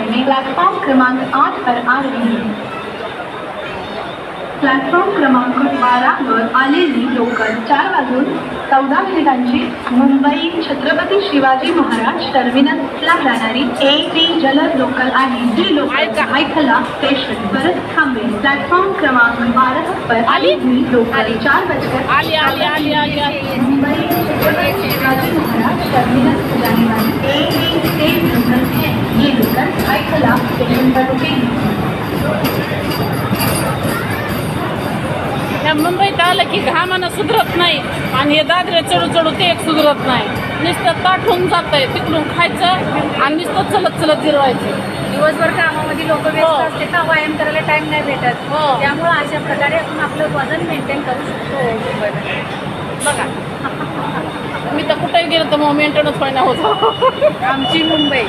ट्रेनें प्लेटफॉर्म क्रमांक 8 पर आ रही हैं। प्लॅटफॉर्म क्रमांक 12 वर आलेली लोकल 4 वाजून 14 मिनिटांची मुंबई छत्रपती शिवाजी महाराज टर्मिनसला जाणारी AC जलद लोकल आहे। ही लोकल ऐकला स्टेशन परत थांबेल। प्लॅटफॉर्म क्रमांक 12 पर आलेली लोकल 4 मुंबई छत्रपति शिवाजी महाराज टर्मिनस जाने वाली AC लोकल है। ये लोकल ऐकला स्टेशन पर रुकेगी। या मुंबईत आलं की घामानं सुधरत नाही आणि हे दादरे चढू चढू ते एक सुधरत नाही। नुसतं ताट होऊन जात आहे, तिकडून खायचं आणि नुसतं चलत चलत जिरवायचं। दिवसभर कामामध्ये लोक व्यस्त असते का व्यायाम करायला टाइम नाही भेटत, त्यामुळे अशा प्रकारे आपण आपलं वजन मेंटेन करू शकतो। बघा मी तर कुठेही गेलं तर मग मेंटेनच व्हायला होतं। आमची मुंबई